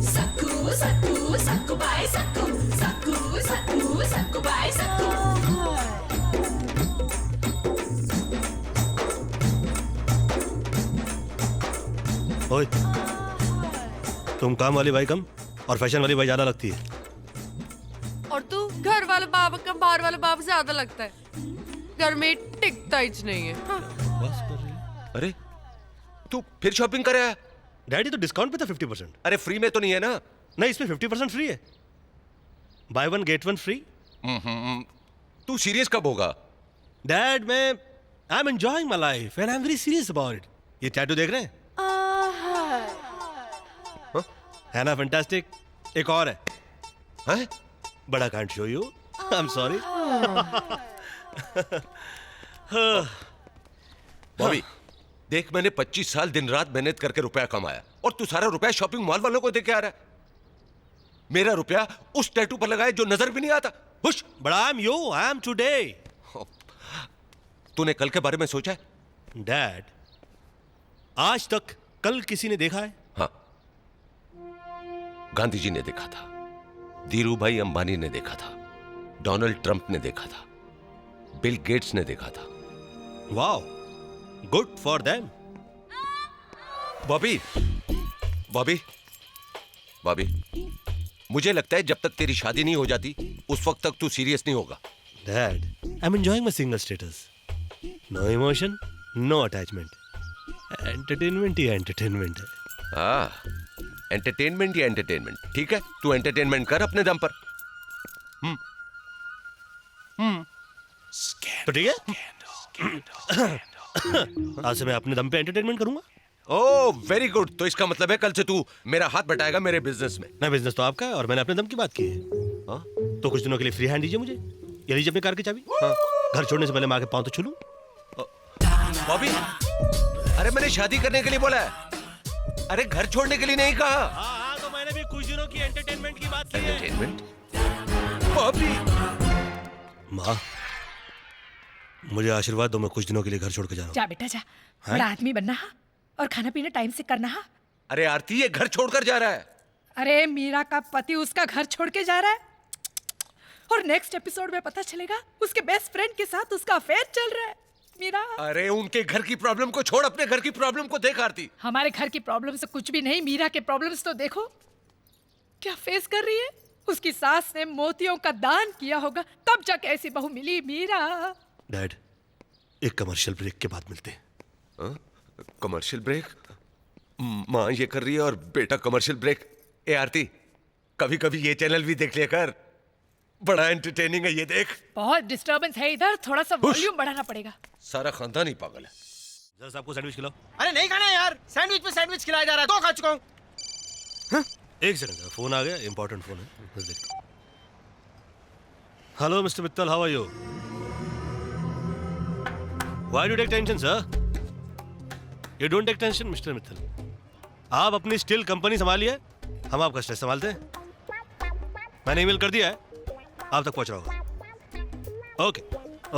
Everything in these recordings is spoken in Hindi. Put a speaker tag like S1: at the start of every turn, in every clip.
S1: Saku, saku, saku bye saku, saku, saku, saku bye saku.
S2: ओए, तुम काम वाली भाई कम और फैशन वाली भाई ज्यादा लगती है।
S3: और तू घर वाले बाबा कम बाहर वाले बाबा ज्यादा लगता है। घर में टिकता ही नहीं है। हाँ।
S2: बस कर रही है।
S4: अरे तू फिर शॉपिंग कर आया?
S2: डैडी तो डिस्काउंट पे था 50%।
S4: अरे फ्री में तो नहीं है ना?
S2: नहीं, इसमें 50% फ्री है। By one get one free.
S4: तू सीरियस कब होगा?
S2: डैड मैं आई am enjoying my life and I am very serious about it. ये टैटू देख रहे हैं? है ना फैंटास्टिक? एक और है।
S4: हैं?
S2: बड़ा can't show you, I am sorry.
S4: Bobby देख, मैंने 25 साल दिन रात मेहनत करके रुपया कमाया और तू सारा रुपया शॉपिंग मॉल वालों को दे के आ रहा है। मेरा रुपया उस टैटू पर लगाए जो नजर भी नहीं आता। Hush!
S2: But I am you, I am today.
S4: तूने कल के बारे में सोचा है?
S2: डैड, आज तक कल किसी ने देखा है?
S4: हाँ, गांधी जी ने देखा था, धीरू भाई अंबानी ने देखा था, डोनाल्ड ट्रंप ने देखा था, बिल गेट्स ने देखा था।
S2: Wow, good for them.
S4: Bobby Bobby Bobby, मुझे लगता है जब तक तेरी शादी नहीं हो जाती उस वक्त तक तू सीरियस नहीं होगा।
S2: Dad, I am enjoying my single status. No emotion, no attachment. Entertainment ही एंटरटेनमेंट है।
S4: हाँ, एंटरटेनमेंट या एंटरटेनमेंट, ठीक है, तू एंटरटेनमेंट कर अपने दम पर।
S2: तो ठीक है, आज से मैं अपने दम पे एंटरटेनमेंट करूंगा।
S4: Oh very good. तो इसका मतलब है कल से तू मेरा हाथ बटाएगा मेरे बिजनेस में।
S2: ना, बिजनेस तो आपका है और मैंने अपने दम की बात की है।
S4: हाँ?
S2: तो कुछ दिनों के लिए फ्री हैंड दीजिए मुझे। ये लीजिए अपनी कार की चाबी। हाँ। घर छोड़ने से पहले मैं आके पाँव तो छू लूं।
S4: बॉबी, अरे मैंने शादी करने के लिए बोला है, अरे घर छोड़ने के लिए नहीं कहा।
S2: हाँ, तो मैंने भी कुछ दिनों की एंटरटेनमेंट की बात की है।
S4: एंटरटेनमेंट? बॉबी,
S2: माँ, मुझे आशीर्वाद दो, मैं कुछ दिनों के लिए घर छोड़ के जा रहा हूँ।
S5: जा बेटा जा, बड़ा आदमी बनना हा और खाना पीना टाइम से करना हा।
S4: अरे आरती, ये घर छोड़कर जा रहा है।
S5: अरे मीरा का पति उसका घर छोड़ के जा रहा है और नेक्स्ट एपिसोड में पता चलेगा उसके बेस्ट फ्रेंड के साथ उसका अफेयर चल रहा है। मीरा,
S4: अरे उनके घर की प्रॉब्लम को छोड़, अपने घर की प्रॉब्लम को देख आरती।
S5: हमारे घर की प्रॉब्लम से कुछ भी नहीं, मीरा के प्रॉब्लम्स तो देखो क्या फेस कर रही है। उसकी सास ने मोतियों का दान किया होगा तब जाके ऐसी बहू मिली। मीरा,
S2: डैड, एक कमर्शियल ब्रेक के बाद मिलते हैं।
S4: Commercial break? माँ ये कर रही है और बेटा कमर्शियल ब्रेक। ए आरती, कभी कभी ये चैनल भी देख लिया कर, बड़ा एंटरटेनिंग है ये देख।
S5: बहुत डिस्टरबेंस है इधर, थोड़ा सा वॉल्यूम बढ़ाना पड़ेगा।
S4: सारा खानदान ही पागल है।
S2: जरा साहब को सैंडविच खिलाओ।
S6: अरे नहीं खाना यार, सैंडविच पे सैंडविच खिलाया जा रहा है, 2 खा चुका हूँ।
S2: एक सेकंड सर, फोन आ गया, इंपॉर्टेंट फोन है। बस देखता हूं। Hello mister Mittal, how are you? Why do take tension sir? You don't take tension mister Mittal. आप अपनी स्टील कंपनी संभालिए, हम आपका स्ट्रेस संभालते हैं। मैंने ईमेल कर दिया है, आप तक पहुंच रहा होगा। Okay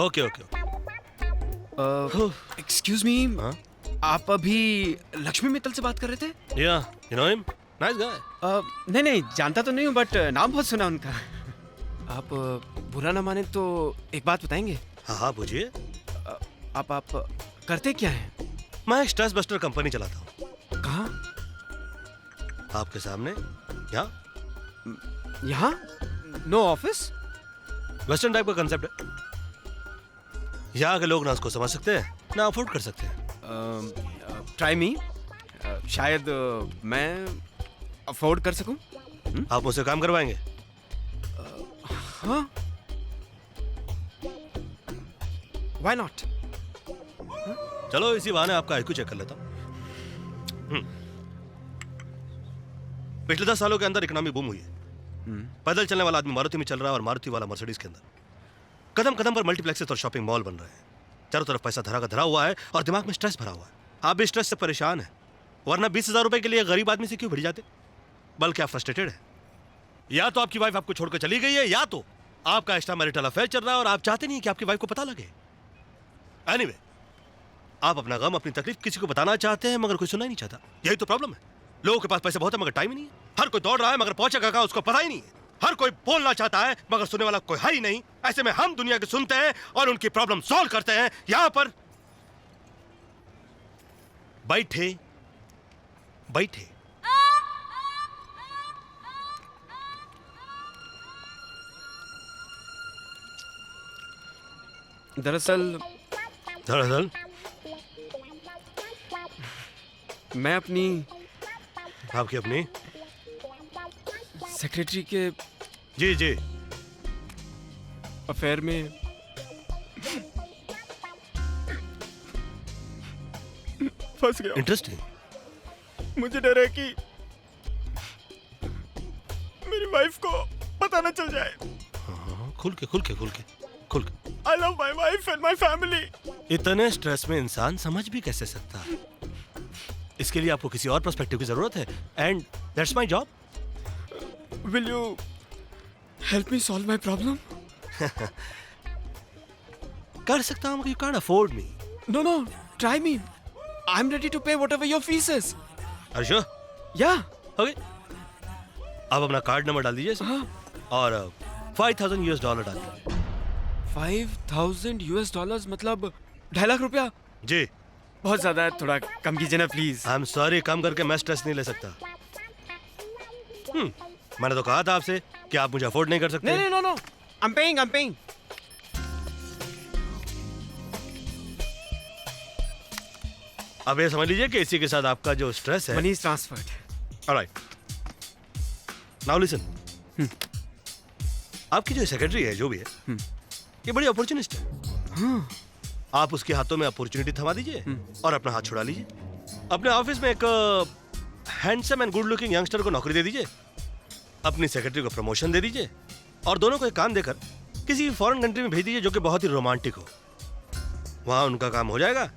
S2: okay okay.
S6: Excuse me,
S2: हाँ?
S6: आप अभी लक्ष्मी मित्तल से बात कर रहे थे?
S2: या you know him, nice guy.
S6: नहीं नहीं, जानता तो नहीं हूँ बट नाम बहुत सुना उनका। आप बुरा ना माने तो एक बात बताएंगे?
S2: हाँ हाँ पूछिए।
S6: आप करते क्या हैं?
S2: मैं एक स्ट्रेस बस्टर कंपनी चलाता हूँ।
S6: कहाँ?
S2: आपके सामने, यहाँ।
S6: यहाँ? No office?
S2: वेस्टर्न टाइप का कंसेप्ट है। यहाँ के लोग ना उसको समझ सकते हैं ना अफोर्ड कर सकते हैं।
S6: ट्राई मी, शायद मैं अफोर्ड कर सकूं।
S2: आप मुझसे काम करवाएंगे?
S6: हाँ, व्हाई नॉट।
S2: चलो इसी बहाने आपका आईक्यू चेक कर लेता हूँ। पिछले 10 सालों के अंदर इकोनॉमी बूम हुई है। पैदल चलने वाला आदमी मारुति में चल रहा है और मारुति वाला मर्सिडीज के अंदर। कदम कदम पर मल्टीप्लेक्सेस और शॉपिंग मॉल बन रहे हैं। चारों तरफ पैसा धरा का धरा हुआ है और दिमाग में स्ट्रेस भरा हुआ है। आप भी स्ट्रेस से परेशान हैं, वरना 20,000 रुपए के लिए गरीब आदमी से क्यों भिड़ जाते? बल्कि आप फ्रस्ट्रेटेड हैं। या तो आपकी वाइफ आपको छोड़कर चली गई है, या तो आपका एक्स्ट्रा मैरिटल अफेयर चल रहा है और आप चाहते नहीं कि आपकी वाइफ को पता लगे। एनीवे, आप अपना गम अपनी तकलीफ किसी को बताना चाहते हैं मगर कोई सुनना ही नहीं चाहता। यही तो प्रॉब्लम है। लोगों के पास पैसे बहुत है मगर टाइम ही नहीं है। हर कोई दौड़ रहा है मगर पहुंचेगा कहाँ उसको पता ही नहीं है। हर कोई बोलना चाहता है मगर सुनने वाला कोई है ही नहीं। ऐसे में हम दुनिया के सुनते हैं और उनकी प्रॉब्लम सॉल्व करते हैं। यहां पर बैठे बैठे।
S6: दरअसल
S2: दरअसल
S6: मैं अपनी
S2: आपकी अपनी
S6: सेक्रेटरी के
S2: जी जी
S6: अफेयर में फंस गया।
S2: इंटरेस्टिंग।
S6: मुझे डर है कि मेरी वाइफ को पता न चल जाए।
S2: हाँ, खुल के खुल के खुल के खुल के।
S6: I love my wife and my family.
S2: इतने स्ट्रेस में इंसान समझ भी कैसे सकता है। इसके लिए आपको किसी और पर्सपेक्टिव की जरूरत है and that's my job.
S6: Will you help me solve my problem?
S2: कर सकता हूं मगर you can't afford me.
S6: No no, try me. I am ready to pay whatever your fees is.
S2: Are you sure?
S6: या
S2: ओके, आप अपना कार्ड नंबर डाल दीजिए इसमें और $5,000 डाल दीजिए।
S6: $5,000 मतलब 2.5 लाख रुपया?
S2: जी।
S6: बहुत ज्यादा है, थोड़ा कम कीजिए ना प्लीज।
S2: आई एम सॉरी, कम करके मैं स्ट्रेस नहीं ले सकता। मैंने तो कहा था आपसे कि आप मुझे अफोर्ड नहीं कर सकते।
S6: नहीं, no no, I am paying.
S2: अब ये समझ लीजिए कि इसी के साथ आपका जो स्ट्रेस है
S6: money is transferred.
S2: Alright, now listen. आपकी जो सेक्रेटरी है जो भी है ये बड़ी अपॉर्चुनिस्ट है। आप उसके हाथों में अपॉर्चुनिटी थमा दीजिए और अपना हाथ छुड़ा लीजिए। अपने ऑफिस में एक handsome and good looking youngster को नौकरी दे दीजिए। अपनी सेक्रेटरी को प्रमोशन दे दीजिए और दोनों को एक काम देकर किसी फॉरेन कंट्री में भेज दीजिए जो कि बहुत ही रोमांटिक हो। वहां उनका काम हो जाएगा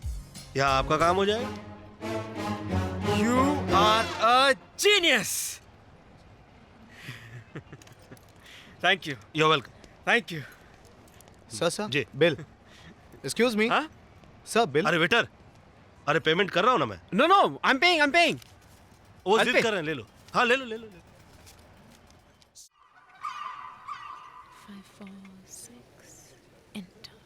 S2: या आपका काम हो जाएगा।
S6: You are a genius. Thank you.
S2: You're welcome.
S6: Thank you.
S7: Sir
S2: ji.
S7: Bill. Excuse me
S6: हाँ?
S7: Sir bill.
S2: अरे वेटर, अरे पेमेंट कर रहा हूं ना मैं।
S6: No, no, I'm paying.
S2: वो
S6: I'll
S2: जिद
S6: pay.
S2: कर रहे हैं, ले लो। हाँ ले लो।
S8: 5, 4, 6 enter।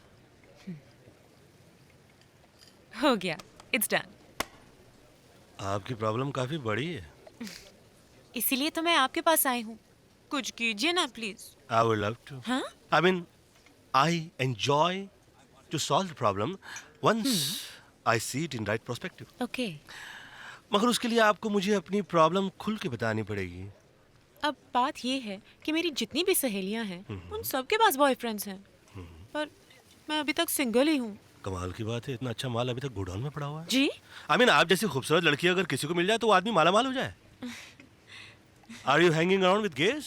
S8: हो गया, इट्स डन।
S2: आपकी प्रॉब्लम काफी बड़ी है।
S8: इसीलिए तो मैं आपके पास आई हूँ। कुछ कीजिए ना please.
S2: I would love to.
S8: हाँ?
S2: I mean, I enjoy to solve the problem once I see it in right perspective.
S8: Okay.
S2: मगर उसके लिए आपको मुझे अपनी प्रॉब्लम खुल के बतानी पड़ेगी।
S8: अब बात ये है कि मेरी जितनी भी सहेलियां हैं उन सबके पास बॉयफ्रेंड्स हैं, पर मैं अभी तक सिंगल ही हूँ।
S2: कमाल की बात है, इतना अच्छा माल अभी तक गोडाउन में पड़ा हुआ है।
S8: जी?
S2: I mean, आप जैसी खूबसूरत लड़की अगर किसी को मिल जाए तो वो आदमी मालामाल हो जाए। Are you hanging around with gays?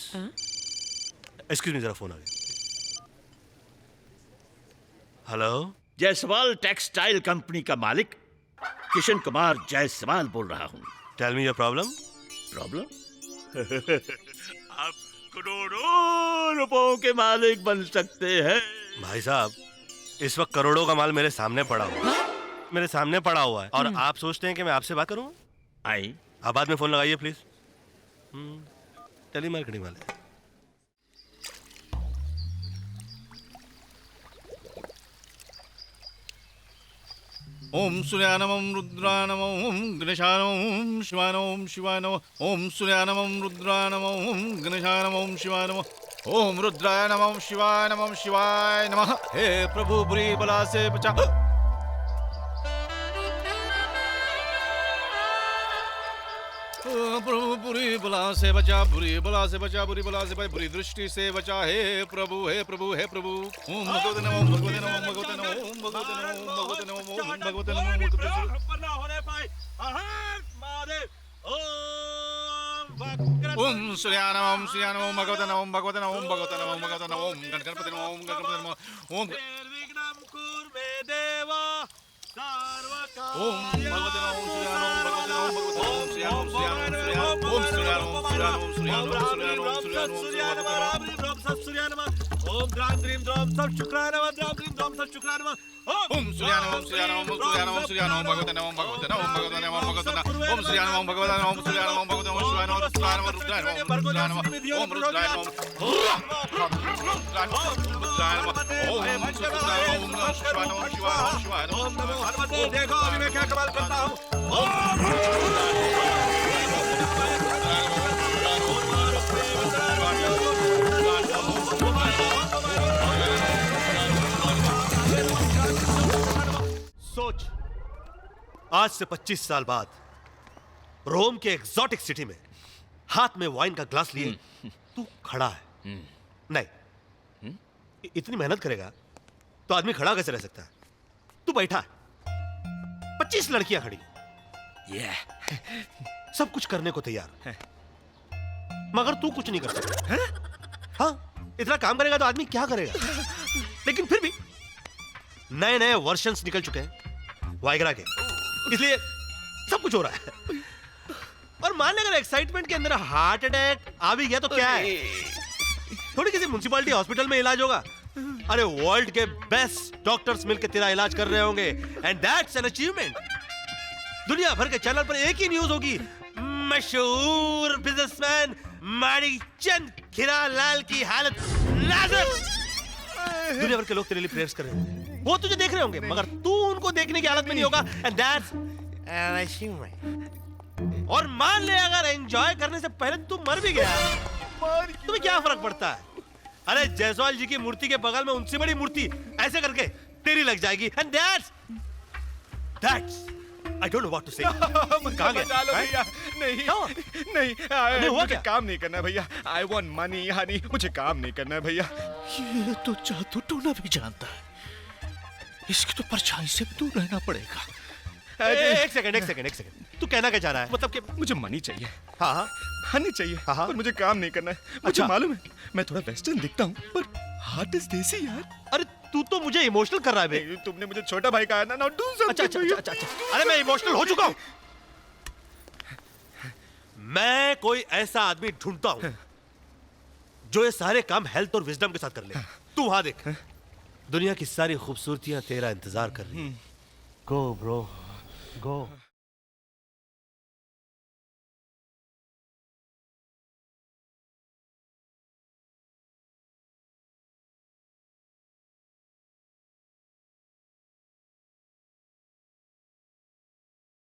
S2: Excuse me, जरा फोन आ गया। हेलो,
S9: जायसवाल टेक्सटाइल कंपनी का मालिक किशन कुमार जायसवाल बोल रहा हूँ।
S2: Tell me your problem.
S9: Problem? आप करोड़ों रुपयों के मालिक बन सकते हैं।
S2: भाई साहब, इस वक्त करोड़ों का माल मेरे सामने पड़ा हुआ है। मेरे सामने पड़ा हुआ है और आप सोचते हैं कि मैं आपसे बात करूँ?
S9: आई
S2: आप बाद में फोन लगाइए प्लीज। टेली मार्केटिंग वाले।
S7: ओम सूर्याय नमः रुद्राय नमः ओम गणेशाय नमः ओम शिवाय नमः ओम शिवाय नमः ओम सूर्याय नमः रुद्राय नमः ओम गणेशाय नमः ओम शिवाय नमः ओम रुद्राय नमः ओम शिवाय नमः ओम शिवाय नमः। हे प्रभु बुरी बला से बचा। प्रभु बुरी बला से बचा, बुरी बला से बचा, बुरी बला से बचा, बुरी दृष्टि से बचा। हे प्रभु हे प्रभु हे प्रभु। ओम भगवते नमः ओम भगवते नमः ओम भगवते नमः ओम भगवते नमः ओम भगवते नमः ओम भगवते नमः ओम सूर्याय नमः ओम सूर्याय नमः ओम भगवते नमः ओम भगवते नमः ओम भगवते नमः ओम भगवते नमः ओम गणपति नमः ओम गणपति नमः ओम ओम भगवते नमः ओम सूर्याय नमः ओम भगवते नमः ओम सूर्याय नमः ओम सूर्याय नमः ओम सूर्याय नमः ओम सूर्याय नमः ओम सूर्याय नमः ओम सूर्याय नमः ओम सूर्याय नमः ओम सूर्याय नमः
S2: ओम द्राम द्रीम द्रोम सब शुक्राय नमः द्राम द्रीम द्रोम सब शुक्राय नमः
S7: ओम सूर्यानम ओम सूर्यानम ओम सूर्यानम ओम सूर्यानम भगवते नमः भगवते नमः भगवते नमः भगवते नमः ओम सूर्यानम ओम भगवते नमः ओम सूर्यानम ओम भगवते नमः शिवाय नमः रुद्राय नमः रुद्राय नमः रुद्राय नमः ओम रुद्राय नमः
S2: ओम नमो हनुमते देखो अभी मैं क्या कमाल करता हूँ ओम सोच आज से 25 साल बाद रोम के एक्सोटिक सिटी में हाथ में वाइन का ग्लास लिए तू खड़ा है नहीं इतनी मेहनत करेगा तो आदमी खड़ा कैसे रह सकता है तू बैठा है 25 लड़कियां खड़ी सब कुछ करने को तैयार मगर तू कुछ नहीं कर सकता हाँ इतना काम करेगा तो आदमी क्या करेगा लेकिन फिर भी नए नए वर्जन्स निकल चुके हैं वाइग्रा के इसलिए सब कुछ हो रहा है और मान ले अगर एक्साइटमेंट के अंदर हार्ट अटैक आ भी गया तो क्या है थोड़ी किसी म्युनिसिपैलिटी हॉस्पिटल में इलाज होगा अरे वर्ल्ड के बेस्ट डॉक्टर्स मिलकर तेरा इलाज कर रहे होंगे एंड दैट्स एन अचीवमेंट दुनिया भर के चैनल पर एक ही न्यूज होगी मशहूर बिजनेसमैन माणिकचंद खीरालाल की हालत नाजुक दुनिया भर के लोग तेरे लिए प्रेयर्स कर रहे होंगे वो तुझे देख रहे होंगे मगर तू उनको देखने की हालत में नहीं होगा एंड दैट्स और मान ले अगर एंजॉय करने से पहले तू मर भी गया तुम्हें क्या फर्क पड़ता है अरे जायसवाल जी की मूर्ति के बगल में उनसे बड़ी मूर्ति ऐसे करके तेरी लग जाएगी and that's I don't know what to say. कहाँ गया?
S7: नहीं
S2: हुआ
S7: मुझे
S2: क्या?
S7: काम नहीं करना है भैया I want money honey मुझे काम नहीं करना है भैया
S9: ये तो जादू टोना भी जानता है इसकी तो परछाई से भी दूर रहना पड़ेगा
S2: एक सेकंड तू कहना क्या चाह रहा है मतलब कि
S7: मुझे मनी चाहिए
S2: हाँ हाँ
S7: हनी चाहिए
S2: हाँ।
S7: पर मुझे काम नहीं करना है मुझे
S2: अच्छा।
S7: मालूम है मैं थोड़ा वेस्टर्न दिखता हूँ पर हार्ट इज देसी यार
S2: अरे तू तो मुझे इमोशनल कर रहा है बे
S7: नहीं, तुमने मुझे छोटा भाई कहा ना डू समथिंग
S2: अच्छा अरे मैं इमोशनल हो चुका हूँ मैं कोई ऐसा आदमी ढूंढता हूँ जो ये सारे काम हेल्थ और विजडम के साथ कर ले तू वहां देख दुनिया की सारी खूबसूरतियां तेरा इंतजार कर रही हैं गो ब्रो गो